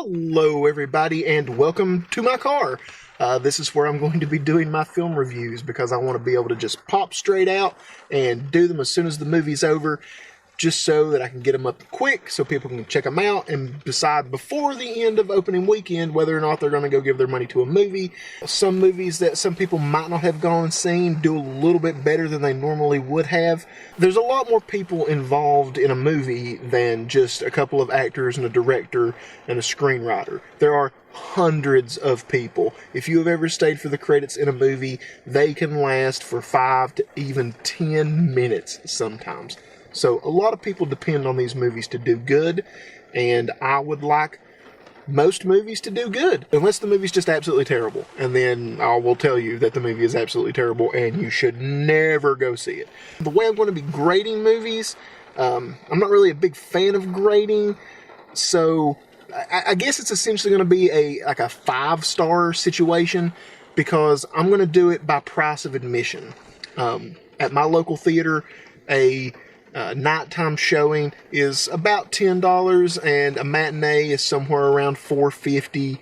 Hello everybody and welcome to my car. This is where I'm going to be doing my film reviews because I want to be able to just pop straight out and do them as soon as the movie's over, just so that I can get them up quick so people can check them out and decide before the end of opening weekend whether or not they're going to go give their money to a movie. Some movies that some people might not have gone and seen do a little bit better than they normally would have. There's a lot more people involved in a movie than just a couple of actors and a director and a screenwriter. There are hundreds of people. If you have ever stayed for the credits in a movie, they can last for 5 to even 10 minutes sometimes. So a lot of people depend on these movies to do good, and I would like most movies to do good, unless the movie's just absolutely terrible. And then I will tell you that the movie is absolutely terrible, and you should never go see it. The way I'm going to be grading movies, I'm not really a big fan of grading, so I guess it's essentially going to be a 5-star situation, because I'm going to do it by price of admission. At my local theater, a nighttime showing is about $10, and a matinee is somewhere around $4.50.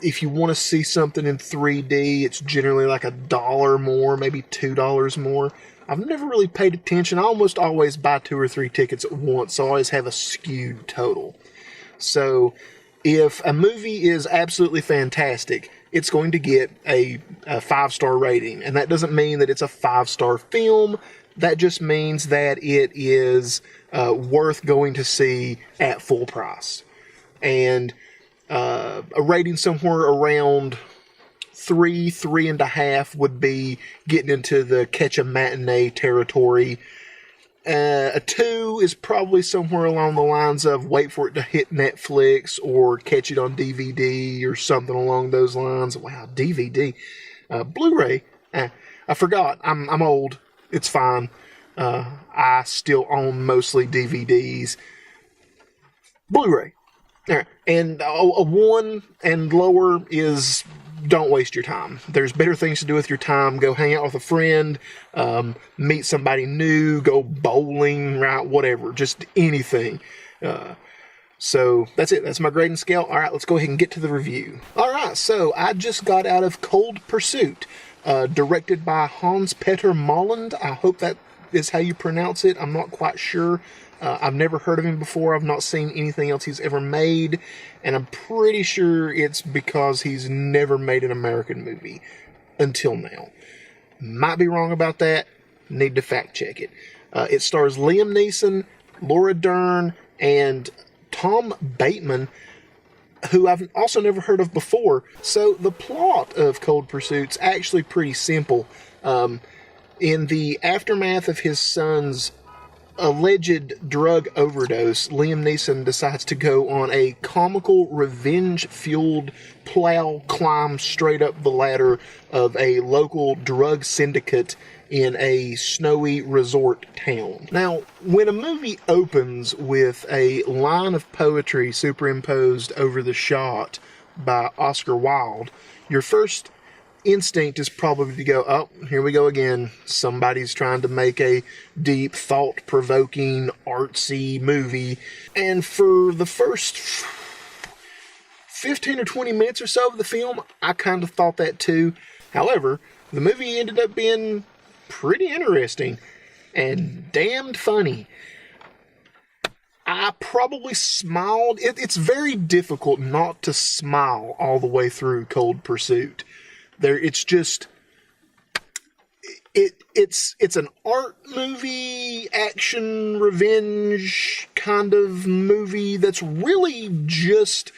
If you want to see something in 3D, it's generally like $1 more, maybe $2 more. I've never really paid attention. I almost always buy 2 or 3 tickets at once, so I always have a skewed total. So if a movie is absolutely fantastic, it's going to get a 5-star rating, and that doesn't mean that it's a 5-star film. That just means that it is worth going to see at full price. And a rating somewhere around 3.5 would be getting into the catch a matinee territory. A 2 is probably somewhere along the lines of wait for it to hit Netflix or catch it on DVD or something along those lines. Wow, DVD. Blu-ray. I forgot. I'm old. It's fine. I still own mostly DVDs. Blu-ray. And a 1 and lower is don't waste your time. There's better things to do with your time. Go hang out with a friend, meet somebody new, go bowling, right? Whatever. Just anything. So that's it. That's my grading scale. All right, let's go ahead and get to the review. All right, so I just got out of Cold Pursuit. Directed by Hans-Peter Molland. I hope that is how you pronounce it. I'm not quite sure. I've never heard of him before. I've not seen anything else he's ever made. And I'm pretty sure it's because he's never made an American movie until now. Might be wrong about that. Need to fact check it. It stars Liam Neeson, Laura Dern, and Tom Bateman, who I've also never heard of before. So the plot of Cold Pursuit's actually pretty simple. In the aftermath of his son's alleged drug overdose, Liam Neeson decides to go on a comical, revenge-fueled plow climb straight up the ladder of a local drug syndicate in a snowy resort town. Now, when a movie opens with a line of poetry superimposed over the shot by Oscar Wilde, your first instinct is probably to go, oh, here we go again. Somebody's trying to make a deep, thought-provoking, artsy movie. And for the first 15 or 20 minutes or so of the film, I kind of thought that too. However, the movie ended up being pretty interesting and damned funny. I probably smiled. It's very difficult not to smile all the way through Cold Pursuit. It's an art movie, action, revenge kind of movie that's really just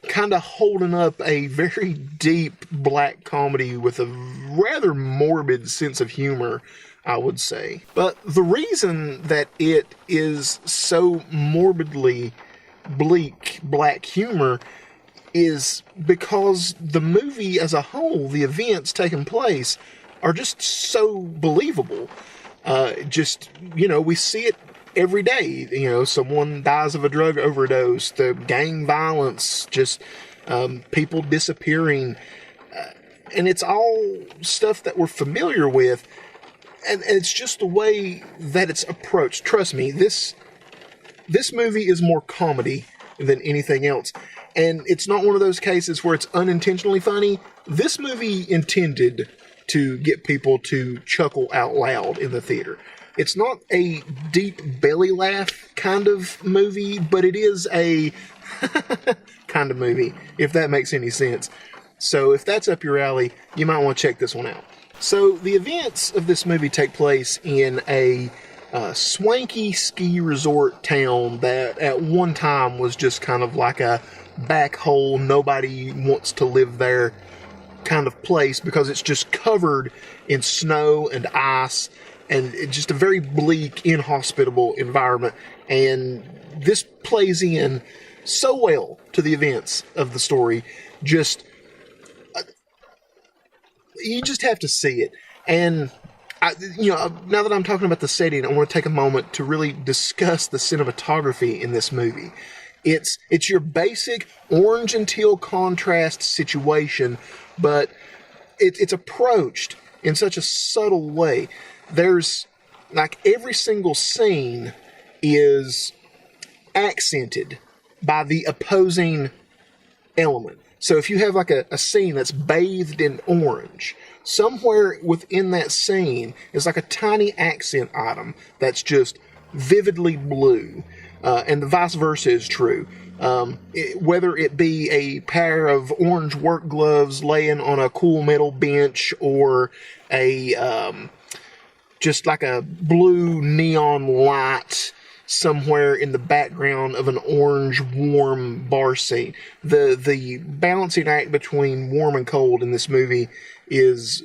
kind of holding up a very deep black comedy with a rather morbid sense of humor, I would say. But the reason that it is so morbidly bleak black humor is because the movie as a whole, the events taking place, are just so believable. We see it every day. Someone dies of a drug overdose, the gang violence, just people disappearing. And it's all stuff that we're familiar with. And it's just the way that it's approached. Trust me, this movie is more comedy than anything else. And it's not one of those cases where it's unintentionally funny. This movie intended to get people to chuckle out loud in the theater. It's not a deep belly laugh kind of movie, but it is a kind of movie, if that makes any sense. So if that's up your alley, you might want to check this one out. So the events of this movie take place in a swanky ski resort town that at one time was just kind of like a back hole, nobody wants to live there kind of place because it's just covered in snow and ice and it's just a very bleak, inhospitable environment. And this plays in so well to the events of the story. Just you just have to see it. And now that I'm talking about the setting, I want to take a moment to really discuss the cinematography in this movie. It's your basic orange and teal contrast situation, but it's approached in such a subtle way. There's, like, every single scene is accented by the opposing element. So if you have like a scene that's bathed in orange, somewhere within that scene is like a tiny accent item that's just vividly blue. And the vice versa is true. Whether it be a pair of orange work gloves laying on a cool metal bench or just like a blue neon light somewhere in the background of an orange warm bar scene. The balancing act between warm and cold in this movie is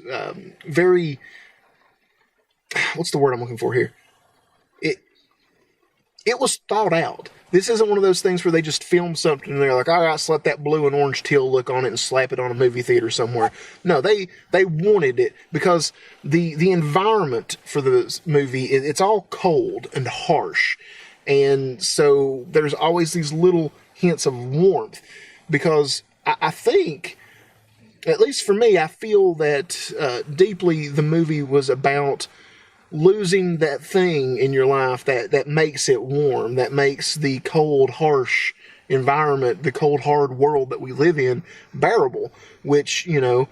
very... What's the word I'm looking for here? It was thought out. This isn't one of those things where they just film something and they're like, all right, slap that blue and orange teal look on it and slap it on a movie theater somewhere. No, they wanted it because the environment for this movie, it's all cold and harsh. And so there's always these little hints of warmth because I think, at least for me, I feel that deeply the movie was about losing that thing in your life that makes it warm, that makes the cold, harsh environment, the cold, hard world that we live in bearable, which, Liam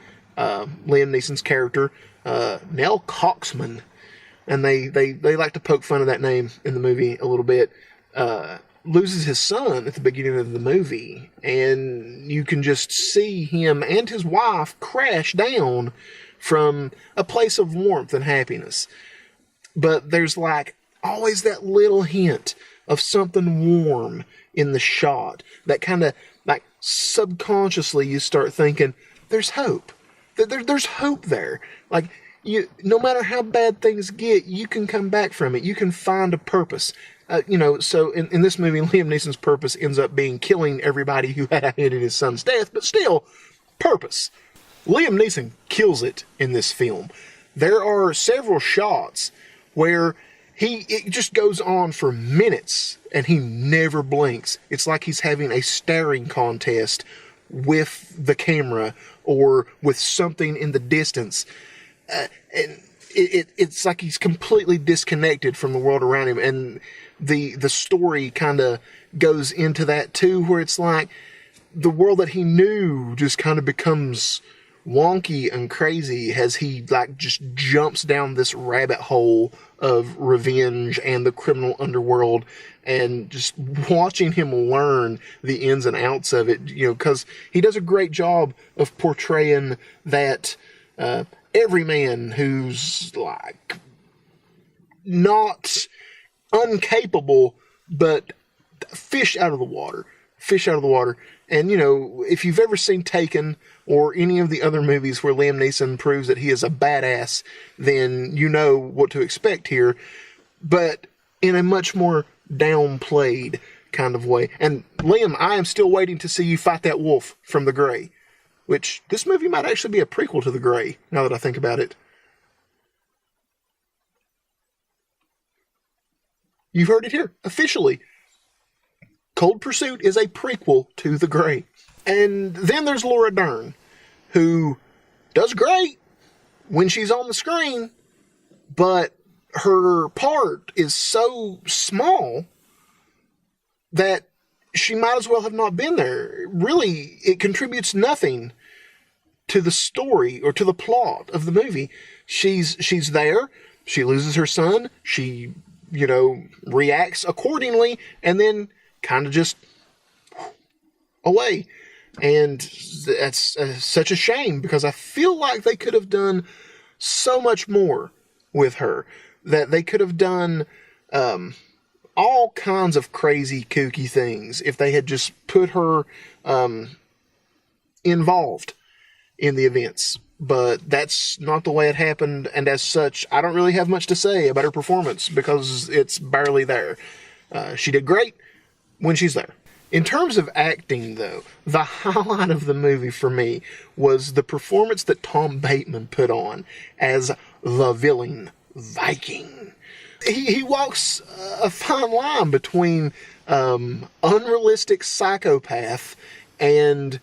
Neeson's character, Nell Coxman, and they like to poke fun of that name in the movie a little bit, loses his son at the beginning of the movie, and you can just see him and his wife crash down from a place of warmth and happiness. But there's like always that little hint of something warm in the shot that kind of like subconsciously you start thinking there's hope. There's hope there. Like no matter how bad things get, you can come back from it. You can find a purpose. So in this movie, Liam Neeson's purpose ends up being killing everybody who had a hand in his son's death, but still, purpose. Liam Neeson kills it in this film. There are several shots where it just goes on for minutes and he never blinks. It's like he's having a staring contest with the camera or with something in the distance. And it's like he's completely disconnected from the world around him. And the story kind of goes into that too, where it's like the world that he knew just kind of becomes wonky and crazy as he like just jumps down this rabbit hole of revenge and the criminal underworld, and just watching him learn the ins and outs of it, because he does a great job of portraying that every man who's like not incapable, but fish out of the water. And, if you've ever seen Taken or any of the other movies where Liam Neeson proves that he is a badass, then you know what to expect here, but in a much more downplayed kind of way. And Liam, I am still waiting to see you fight that wolf from The Grey, which this movie might actually be a prequel to The Grey, now that I think about it. You've heard it here, officially. Cold Pursuit is a prequel to The Grey. And then there's Laura Dern, who does great when she's on the screen, but her part is so small that she might as well have not been there. Really, it contributes nothing to the story or to the plot of the movie. She's there. She loses her son. She, reacts accordingly, and then kind of just away. And that's such a shame, because I feel like they could have done so much more with her. That they could have done all kinds of crazy, kooky things if they had just put her involved in the events. But that's not the way it happened, and as such, I don't really have much to say about her performance because it's barely there. She did great when she's there. In terms of acting, though, the highlight of the movie for me was the performance that Tom Bateman put on as the villain Viking. He walks a fine line between unrealistic psychopath and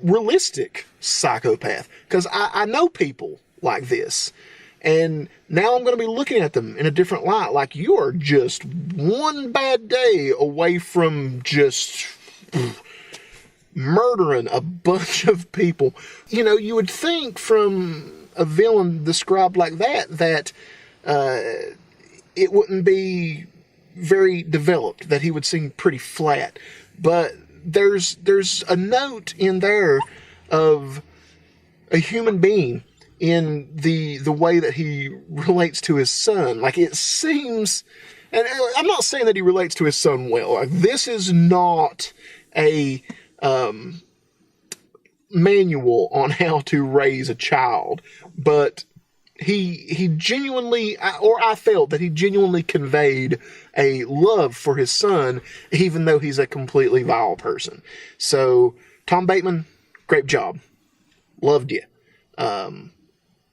realistic psychopath. Because I know people like this. And now I'm going to be looking at them in a different light. Like, you are just one bad day away from just murdering a bunch of people. You would think from a villain described like that it wouldn't be very developed, that he would seem pretty flat. But there's a note in there of a human being in the way that he relates to his son. Like, it seems, and I'm not saying that he relates to his son well. Like, this is not a manual on how to raise a child, but he genuinely, or I felt that he genuinely conveyed a love for his son, even though he's a completely vile person. So, Tom Bateman, great job. Loved you.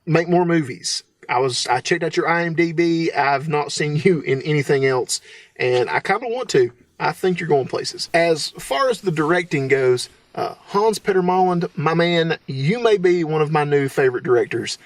Make more movies. I checked out your IMDb. I've not seen you in anything else, and I kind of want to. I think you're going places. As far as the directing goes, Hans Peter Molland, my man, you may be one of my new favorite directors,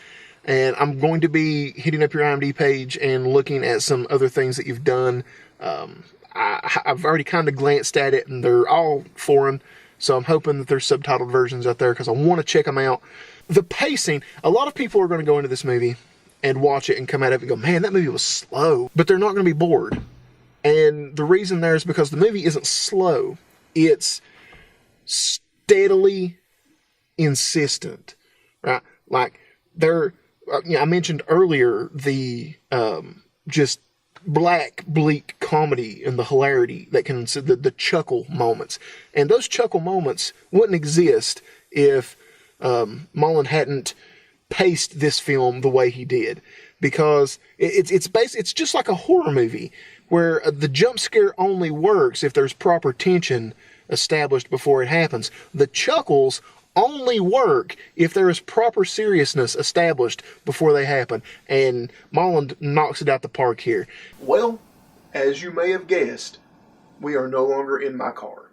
and I'm going to be hitting up your IMDb page and looking at some other things that you've done. I've already kind of glanced at it, and they're all foreign, so I'm hoping that there's subtitled versions out there because I want to check them out. The pacing, a lot of people are going to go into this movie and watch it and come out of it and go, man, that movie was slow. But they're not going to be bored. And the reason there is because the movie isn't slow. It's steadily insistent. Right? Like, I mentioned earlier the just black, bleak comedy and the hilarity that can, the chuckle moments. And those chuckle moments wouldn't exist if Mullen hadn't paced this film the way he did, because it's just like a horror movie where the jump scare only works if there's proper tension established before it happens. The chuckles only work if there is proper seriousness established before they happen, and Mullen knocks it out the park here. Well, as you may have guessed, we are no longer in my car.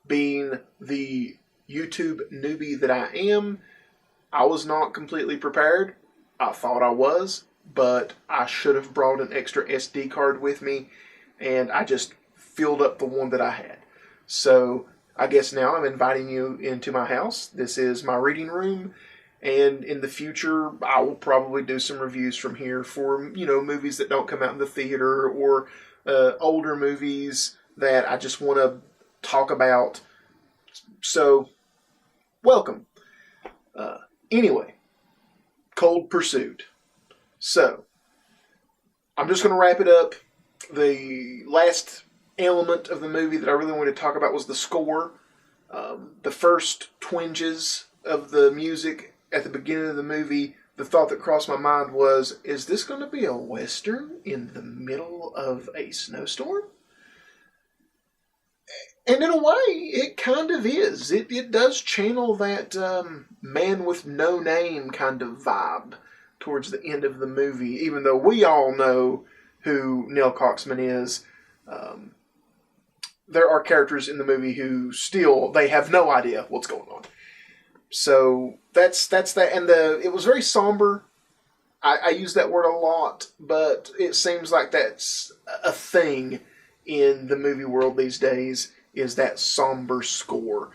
Being the YouTube newbie that I am, I was not completely prepared. I thought I was, but I should have brought an extra SD card with me, and I just filled up the one that I had. So I guess now I'm inviting you into my house. This is my reading room, and in the future I will probably do some reviews from here for, movies that don't come out in the theater, or older movies that I just want to talk about. So, welcome. Anyway, Cold Pursuit. So, I'm just going to wrap it up. The last element of the movie that I really wanted to talk about was the score. The first twinges of the music at the beginning of the movie, the thought that crossed my mind was, is this going to be a Western in the middle of a snowstorm? And in a way, it kind of is. It does channel that man with no name kind of vibe towards the end of the movie, even though we all know who Neil Coxman is. There are characters in the movie who still, they have no idea what's going on. So that's that. And it was very somber. I use that word a lot, but it seems like that's a thing in the movie world these days is that somber score.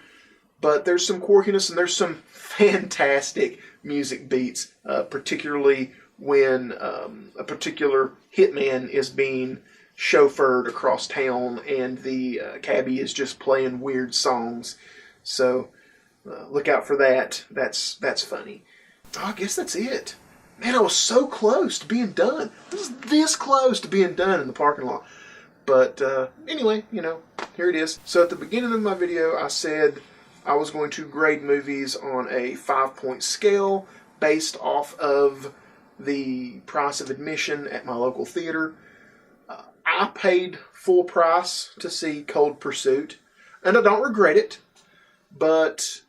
But there's some quirkiness and there's some fantastic music beats, particularly when a particular hitman is being chauffeured across town and the cabbie is just playing weird songs. So look out for that. That's funny. Oh, I guess that's it. Man, I was so close to being done. I was this close to being done in the parking lot. But anyway, here it is. So at the beginning of my video, I said I was going to grade movies on a 5-point scale based off of the price of admission at my local theater. I paid full price to see Cold Pursuit, and I don't regret it, but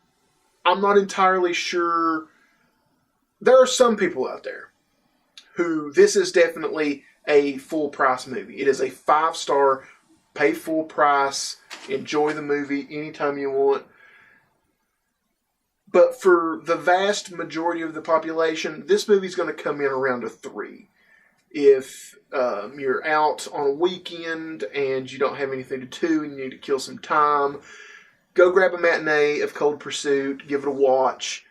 I'm not entirely sure. There are some people out there who this is definitely a full price movie. It is a 5-star, pay full price, enjoy the movie anytime you want. But for the vast majority of the population, this movie's going to come in around a 3. If you're out on a weekend and you don't have anything to do and you need to kill some time, go grab a matinee of Cold Pursuit, give it a watch.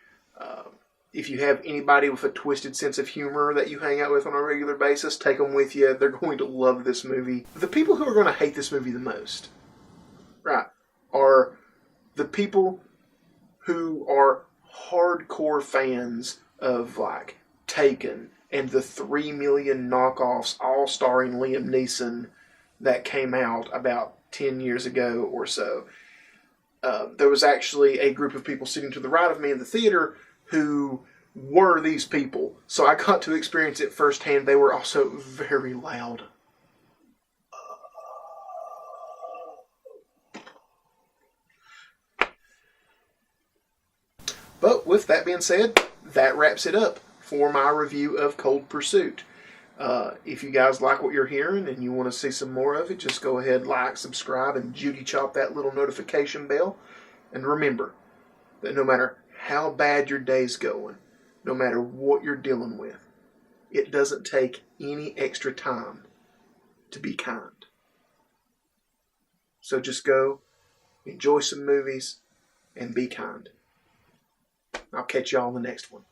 If you have anybody with a twisted sense of humor that you hang out with on a regular basis, take them with you. They're going to love this movie. The people who are going to hate this movie the most, right, are the people who are hardcore fans of, like, Taken and the 3 million knockoffs all starring Liam Neeson that came out about 10 years ago or so. There was actually a group of people sitting to the right of me in the theater who were these people. So I got to experience it firsthand. They were also very loud. But with that being said, that wraps it up for my review of Cold Pursuit. If you guys like what you're hearing and you want to see some more of it, just go ahead, like, subscribe, and Judy chop that little notification bell. And remember that no matter how bad your day's going, no matter what you're dealing with, it doesn't take any extra time to be kind. So just go, enjoy some movies, and be kind. I'll catch y'all in the next one.